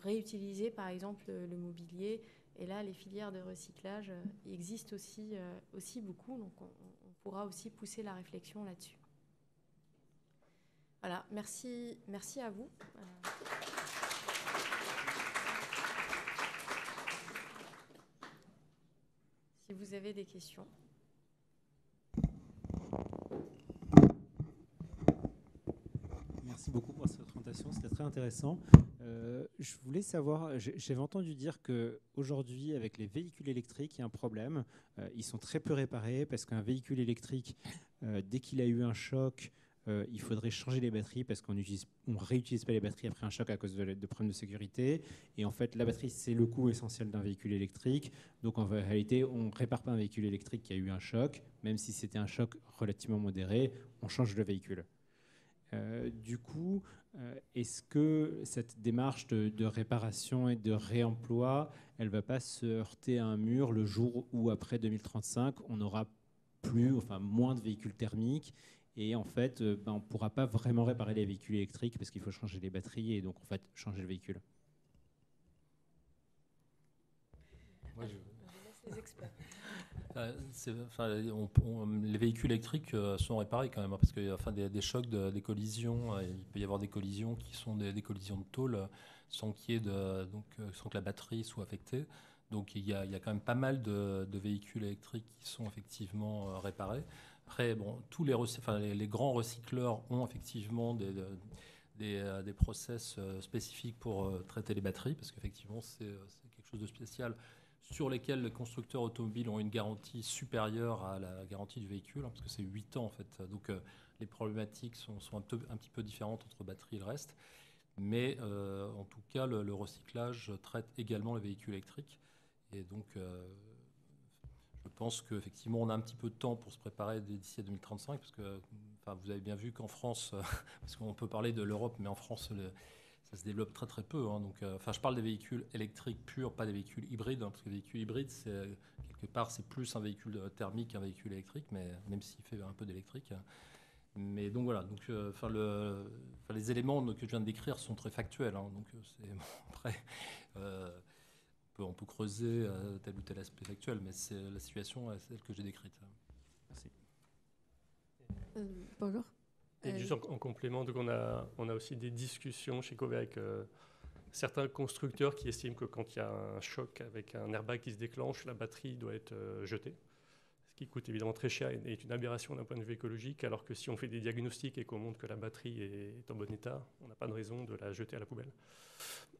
réutiliser par exemple le mobilier. Et là, les filières de recyclage existent aussi beaucoup, donc on pourra aussi pousser la réflexion là-dessus. Voilà, merci à vous. vous avez des questions? Merci beaucoup pour cette présentation, c'était très intéressant. Je voulais savoir, j'avais entendu dire qu'aujourd'hui, avec les véhicules électriques, il y a un problème. Ils sont très peu réparés parce qu'un véhicule électrique, dès qu'il a eu un choc, il faudrait changer les batteries parce qu'on ne réutilise pas les batteries après un choc à cause de problèmes de sécurité. Et en fait, la batterie, c'est le coût essentiel d'un véhicule électrique. Donc en réalité, on ne répare pas un véhicule électrique qui a eu un choc. Même si c'était un choc relativement modéré, on change le véhicule. Du coup, est-ce que cette démarche de réparation et de réemploi, elle ne va pas se heurter à un mur le jour où, après 2035, on n'aura moins de véhicules thermiques et en fait, on ne pourra pas vraiment réparer les véhicules électriques parce qu'il faut changer les batteries et donc en fait changer le véhicule. Moi, Je laisse les experts. Les véhicules électriques sont réparés quand même, parce que des chocs, des collisions, il peut y avoir des collisions qui sont des collisions de tôle sans sans que la batterie soit affectée. Donc il y a quand même pas mal de véhicules électriques qui sont effectivement réparés. Après, tous les grands recycleurs ont effectivement des process spécifiques pour traiter les batteries, parce qu'effectivement c'est quelque chose de spécial sur lesquels les constructeurs automobiles ont une garantie supérieure à la garantie du véhicule, parce que c'est 8 ans en fait. Donc les problématiques sont un petit peu différentes entre batterie et le reste. Mais en tout cas, le recyclage traite également les véhicules électriques. Et donc je pense qu'effectivement, on a un petit peu de temps pour se préparer d'ici à 2035, parce que vous avez bien vu qu'en France, parce qu'on peut parler de l'Europe, mais en France, ça se développe très très peu. Donc, je parle des véhicules électriques purs, pas des véhicules hybrides, parce que les véhicules hybrides, quelque part, c'est plus un véhicule thermique qu'un véhicule électrique, mais même s'il fait un peu d'électrique. Mais donc voilà, les éléments que je viens de décrire sont très factuels. Donc après, on peut creuser tel ou tel aspect factuel, mais c'est la situation, celle que j'ai décrite. Merci. Bonjour. Et juste en complément, donc on a aussi des discussions chez Covea avec certains constructeurs qui estiment que quand il y a un choc avec un airbag qui se déclenche, la batterie doit être jetée, ce qui coûte évidemment très cher et est une aberration d'un point de vue écologique, alors que si on fait des diagnostics et qu'on montre que la batterie est en bon état, on n'a pas de raison de la jeter à la poubelle.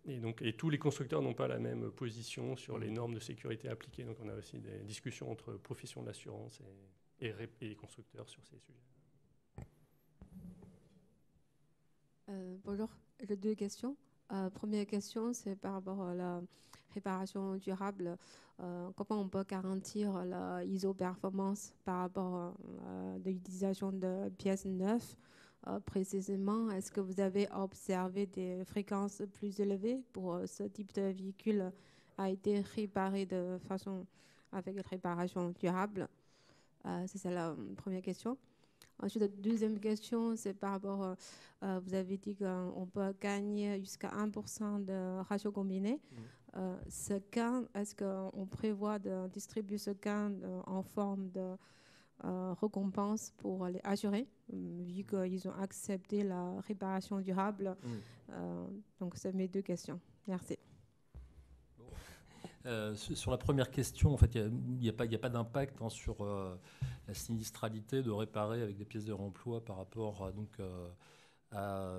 Et tous les constructeurs n'ont pas la même position sur les normes de sécurité appliquées, donc on a aussi des discussions entre professions de l'assurance et constructeurs sur ces sujets. Bonjour, j'ai deux questions. Première question, c'est par rapport à la réparation durable. Comment on peut garantir la iso-performance par rapport à l'utilisation de pièces neuves? Précisément, est-ce que vous avez observé des fréquences plus élevées pour ce type de véhicule a été réparé de façon avec réparation durable? C'est ça la première question. Ensuite, la deuxième question, c'est par rapport, vous avez dit qu'on peut gagner jusqu'à 1% de ratio combiné. Ce gain, est-ce qu'on prévoit de distribuer ce gain en forme de récompense pour les assurés, vu qu'ils ont accepté la réparation durable? Donc, c'est mes deux questions. Merci. Sur la première question, en fait, il n'y a pas d'impact sur la sinistralité de réparer avec des pièces de réemploi par rapport à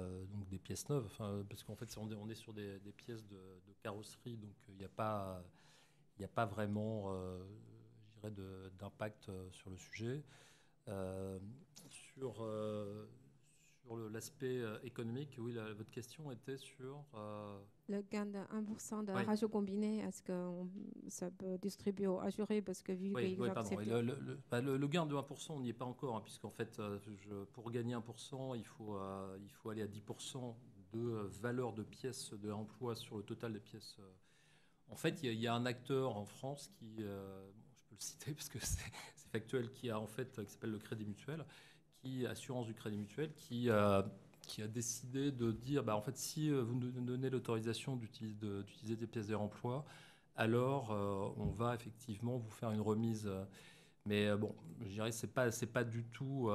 des pièces neuves. Parce qu'en fait, on est sur des pièces de carrosserie, donc il n'y a pas vraiment d'impact sur le sujet. Sur l'aspect économique, oui, votre question était sur... Le gain de 1% de ratio combiné, est-ce que ça peut distribuer aux assurés parce que vu qu'ils acceptent... Le gain de 1%, on n'y est pas encore, puisqu'en fait, pour gagner 1%, il faut aller à 10% de valeur de pièces de réemploi sur le total des pièces. En fait, il y a un acteur en France qui, je peux le citer parce que c'est factuel, qui s'appelle le Crédit Mutuel, Assurance du Crédit Mutuel, qui a décidé de dire, en fait, si vous nous donnez l'autorisation d'utiliser des pièces de réemploi, alors on va effectivement vous faire une remise. Mais je dirais que c'est pas du tout,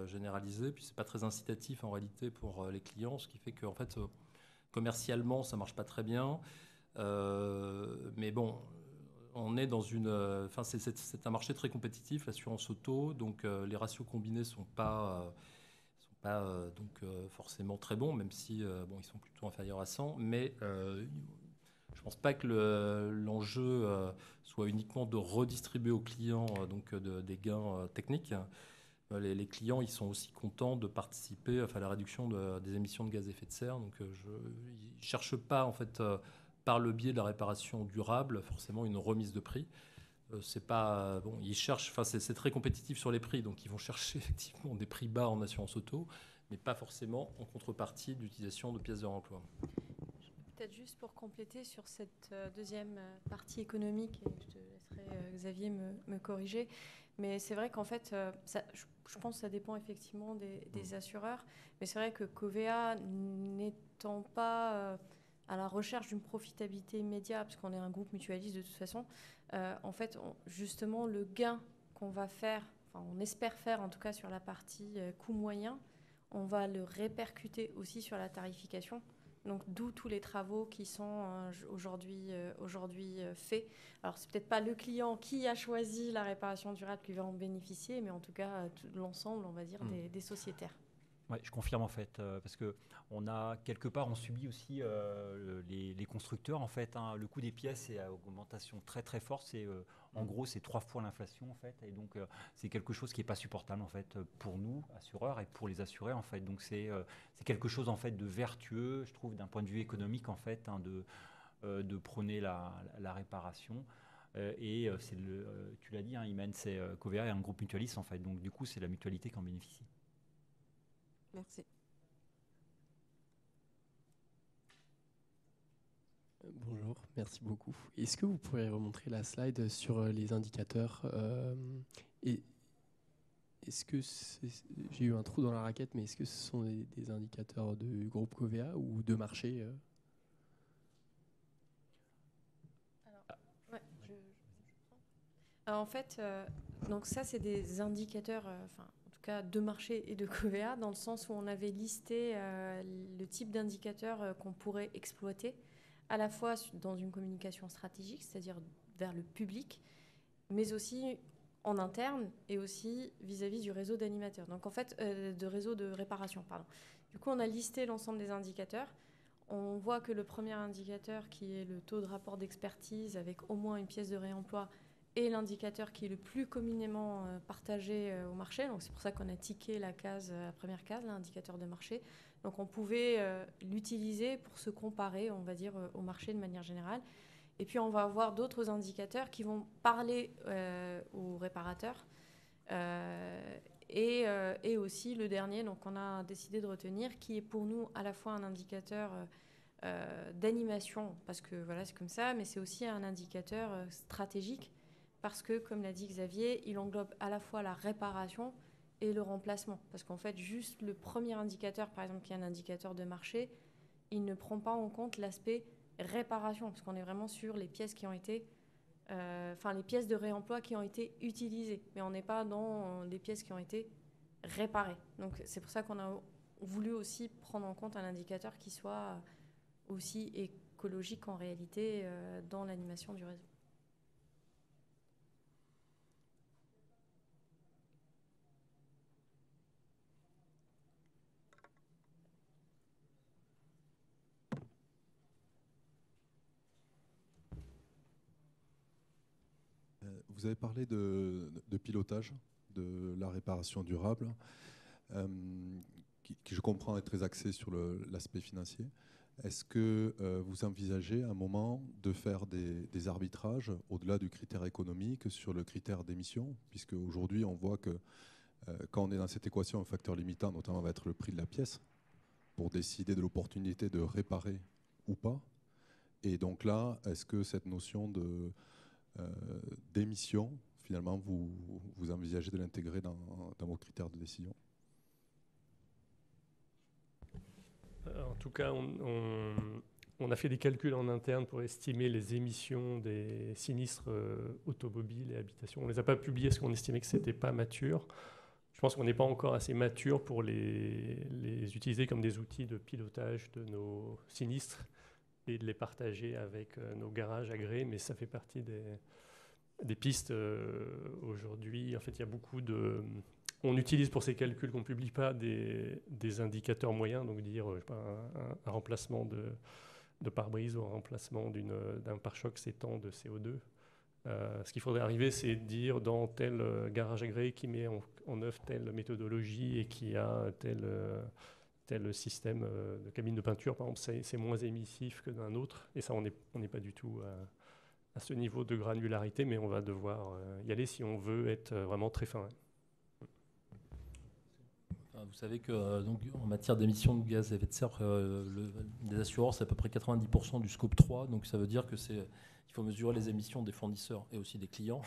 généralisé, puis c'est pas très incitatif en réalité pour les clients, ce qui fait qu'en fait, commercialement, ça marche pas très bien. Mais on est dans c'est un marché très compétitif, l'assurance auto, donc les ratios combinés sont pas forcément très bons, même si ils sont plutôt inférieurs à 100, mais je ne pense pas que l'enjeu soit uniquement de redistribuer aux clients des gains techniques. Les clients, ils sont aussi contents de participer à la réduction des émissions de gaz à effet de serre. Donc, ils ne cherchent pas, en fait, par le biais de la réparation durable, forcément une remise de prix. C'est pas ils cherchent. C'est très compétitif sur les prix, donc ils vont chercher effectivement des prix bas en assurance auto, mais pas forcément en contrepartie d'utilisation de pièces de réemploi. Peut-être juste pour compléter sur cette deuxième partie économique, et je te laisserai Xavier me corriger, mais c'est vrai qu'en fait, je pense que ça dépend effectivement des assureurs, mais c'est vrai que Covéa, n'étant pas à la recherche d'une profitabilité immédiate, parce qu'on est un groupe mutualiste de toute façon, en fait, justement, le gain qu'on va faire, on espère faire en tout cas sur la partie coût moyen, on va le répercuter aussi sur la tarification. Donc, d'où tous les travaux qui sont aujourd'hui faits. Alors, c'est peut-être pas le client qui a choisi la réparation durable qui va en bénéficier, mais en tout cas, l'ensemble, on va dire, des sociétaires. Ouais, je confirme en fait, parce que on subit aussi les constructeurs en fait. Le coût des pièces est à augmentation très très forte. En gros, c'est 3 fois l'inflation en fait, et donc c'est quelque chose qui est pas supportable en fait pour nous assureurs et pour les assurés en fait. Donc c'est quelque chose en fait de vertueux, je trouve, d'un point de vue économique en fait, de prôner la réparation. Et tu l'as dit, Imen, c'est Covéa est un groupe mutualiste en fait. Donc du coup, c'est la mutualité qui en bénéficie. Merci. Bonjour, merci beaucoup. Est-ce que vous pourriez remontrer la slide sur les indicateurs est-ce que j'ai eu un trou dans la raquette, mais est-ce que ce sont des indicateurs du groupe Covéa ou de marché Alors, en fait, donc ça, c'est des indicateurs, en tout cas de marché et de Covéa, dans le sens où on avait listé le type d'indicateurs qu'on pourrait exploiter, à la fois dans une communication stratégique, c'est-à-dire vers le public, mais aussi en interne et aussi vis-à-vis du réseau d'animateurs. Donc en fait, de réseau de réparation, pardon. Du coup, on a listé l'ensemble des indicateurs. On voit que le premier indicateur, qui est le taux de rapport d'expertise avec au moins une pièce de réemploi, est l'indicateur qui est le plus communément partagé au marché. Donc c'est pour ça qu'on a tiqué la première case, l'indicateur de marché. Donc on pouvait l'utiliser pour se comparer, on va dire, au marché de manière générale. Et puis on va avoir d'autres indicateurs qui vont parler aux réparateurs. Et aussi le dernier, donc on a décidé de retenir, qui est pour nous à la fois un indicateur d'animation, parce que voilà, c'est comme ça, mais c'est aussi un indicateur stratégique, parce que, comme l'a dit Xavier, il englobe à la fois la réparation et le remplacement. Parce qu'en fait, juste le premier indicateur, par exemple, qui est un indicateur de marché, il ne prend pas en compte l'aspect réparation, parce qu'on est vraiment sur les pièces qui ont été... les pièces de réemploi qui ont été utilisées. Mais on n'est pas dans les pièces qui ont été réparées. Donc, c'est pour ça qu'on a voulu aussi prendre en compte un indicateur qui soit aussi écologique en réalité dans l'animation du réseau. Vous avez parlé de pilotage, de la réparation durable, qui je comprends est très axé sur l'aspect financier. Est-ce que vous envisagez à un moment de faire des arbitrages au-delà du critère économique sur le critère d'émission, puisque aujourd'hui on voit que quand on est dans cette équation, un facteur limitant notamment va être le prix de la pièce, pour décider de l'opportunité de réparer ou pas. Et donc là, est-ce que cette notion d'émission, finalement, vous envisagez de l'intégrer dans vos critères de décision? En tout cas, on a fait des calculs en interne pour estimer les émissions des sinistres automobiles et habitations. On ne les a pas publiés parce qu'on estimait que ce n'était pas mature. Je pense qu'on n'est pas encore assez mature pour les utiliser comme des outils de pilotage de nos sinistres. et de les partager avec nos garages agréés, mais ça fait partie des pistes aujourd'hui. En fait, il y a beaucoup de... On utilise pour ces calculs qu'on ne publie pas des indicateurs moyens, donc dire je sais pas, un remplacement de pare-brise ou un remplacement d'un pare-choc s'étant de CO2. Ce qu'il faudrait arriver, c'est de dire dans tel garage agréé qui met en œuvre telle méthodologie et qui a tel système de cabine de peinture, par exemple, c'est moins émissif que d'un autre. Et ça, on n'est pas du tout à ce niveau de granularité, mais on va devoir y aller si on veut être vraiment très fin. Vous savez que donc, en matière d'émissions de gaz à effet de serre, les assureurs, c'est à peu près 90% du scope 3. Donc ça veut dire que il faut mesurer les émissions des fournisseurs et aussi des clients.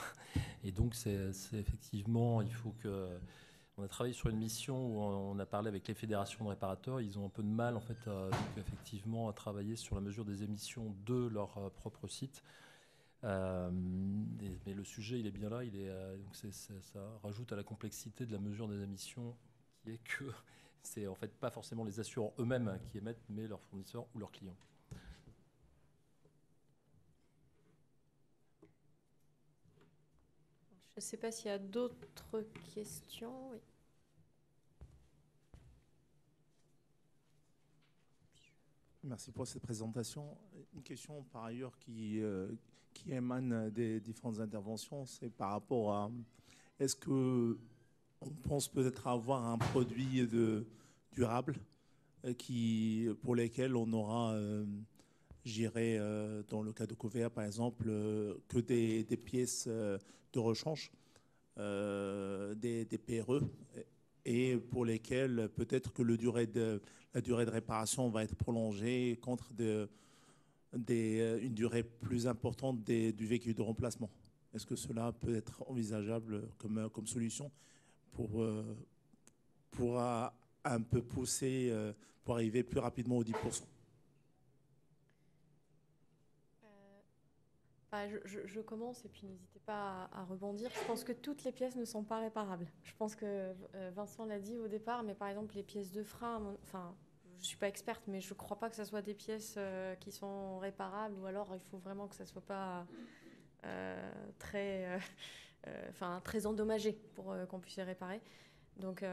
Et donc c'est effectivement, il faut que... On a travaillé sur une mission où on a parlé avec les fédérations de réparateurs. Ils ont un peu de mal en fait, donc, effectivement, à travailler sur la mesure des émissions de leur propre site. Mais le sujet, il est bien là. Donc ça rajoute à la complexité de la mesure des émissions, qui est que c'est en fait pas forcément les assureurs eux-mêmes qui émettent, mais leurs fournisseurs ou leurs clients. Je ne sais pas s'il y a d'autres questions. Oui. Merci pour cette présentation. Une question par ailleurs qui émane des différentes interventions, c'est par rapport à est-ce que on pense peut-être avoir un produit durable pour lesquels on aura, j'irai dans le cas de Covea par exemple, que des pièces de rechange, des PRE, et pour lesquels peut-être que la durée de réparation va être prolongée contre une durée plus importante du véhicule de remplacement. Est-ce que cela peut être envisageable comme solution pour un peu pousser, pour arriver plus rapidement aux 10%? Je commence et puis n'hésitez pas à rebondir. Je pense que toutes les pièces ne sont pas réparables. Je pense que Vincent l'a dit au départ, mais par exemple les pièces de frein, enfin, je ne suis pas experte, mais je ne crois pas que ce soit des pièces qui sont réparables, ou alors il faut vraiment que ça ne soit pas très endommagé pour qu'on puisse les réparer. Donc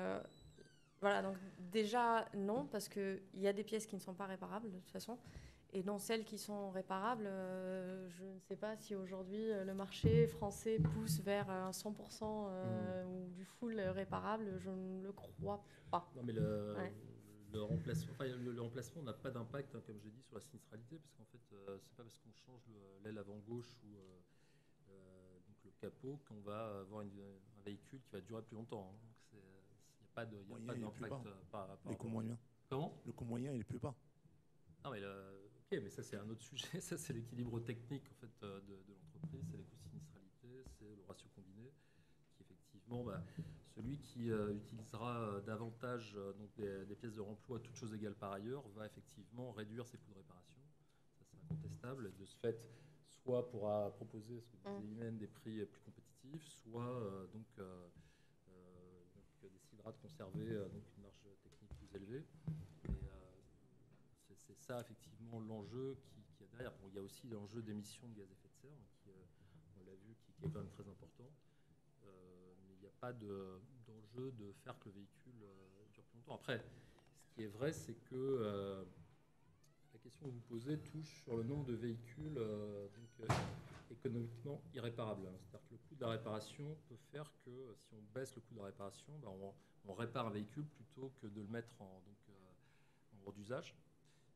voilà, donc déjà non, parce qu'il y a des pièces qui ne sont pas réparables de toute façon. Et dans celles qui sont réparables, je ne sais pas si aujourd'hui le marché français pousse vers un 100% ou du full réparable, je ne le crois pas. Non, mais le remplacement n'a pas d'impact, hein, comme je l'ai dit, sur la sinistralité, parce qu'en fait, c'est pas parce qu'on change l'aile avant gauche ou donc le capot qu'on va avoir un véhicule qui va durer plus longtemps. Hein. Il n'y a pas d'impact par rapport. Le coût moyen. Comment ? Le coût moyen, il est plus bas. Non, mais ok, mais ça c'est un autre sujet. Ça c'est l'équilibre technique en fait de l'entreprise, c'est les coûts de sinistralité, c'est le ratio combiné, qui effectivement, celui qui utilisera davantage donc des pièces de remploi, toutes choses égales par ailleurs, va effectivement réduire ses coûts de réparation. Ça c'est incontestable. Et de ce fait, soit pourra proposer, ce que disait Imen, des prix plus compétitifs, soit décidera de conserver donc une marge technique plus élevée. C'est ça, effectivement, l'enjeu qu'il y a derrière. Bon, il y a aussi l'enjeu d'émissions de gaz à effet de serre, qui, on l'a vu, qui est quand même très important. Mais il n'y a pas d'enjeu de faire que le véhicule dure plus longtemps. Après, ce qui est vrai, c'est que la question que vous posez touche sur le nombre de véhicules économiquement irréparables. C'est-à-dire que le coût de la réparation peut faire que si on baisse le coût de la réparation, on répare un véhicule plutôt que de le mettre en hors d'usage.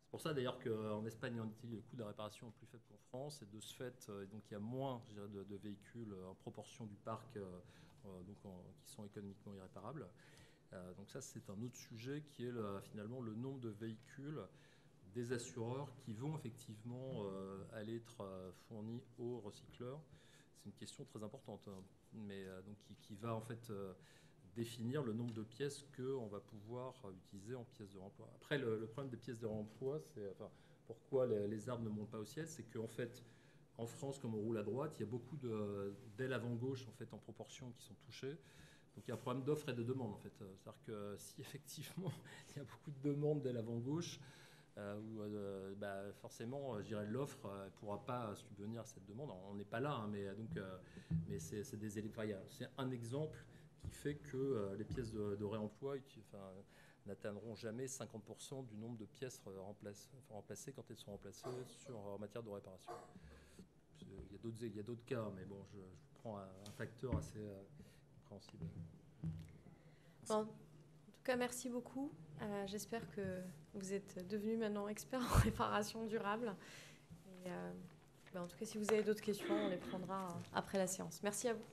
C'est pour ça d'ailleurs qu'en Espagne et en Italie, le coût de la réparation est plus faible qu'en France, et de ce fait, donc il y a moins de véhicules en proportion du parc qui sont économiquement irréparables. Donc ça, c'est un autre sujet qui est finalement le nombre de véhicules des assureurs qui vont effectivement aller être fournis aux recycleurs. C'est une question très importante, hein, mais donc qui va en fait définir le nombre de pièces qu'on va pouvoir utiliser en pièces de remploi. Après, le problème des pièces de remploi, c'est pourquoi les arbres ne montent pas au ciel, c'est qu'en fait, en France, comme on roule à droite, il y a beaucoup d'ailes avant-gauche en fait, en proportion qui sont touchées. Donc il y a un problème d'offre et de demande en fait. C'est-à-dire que si effectivement il y a beaucoup de demandes d'ailes avant-gauche, forcément, je dirais l'offre ne pourra pas subvenir à cette demande. On n'est pas là, hein, mais c'est des éléments. C'est un exemple qui fait que les pièces de réemploi n'atteindront jamais 50% du nombre de pièces remplacées quand elles sont remplacées en matière de réparation. Il y a d'autres cas, mais bon, je prends un facteur assez compréhensible. Bon, en tout cas, merci beaucoup. J'espère que vous êtes devenus maintenant experts en réparation durable. Et, en tout cas, si vous avez d'autres questions, on les prendra après la séance. Merci à vous.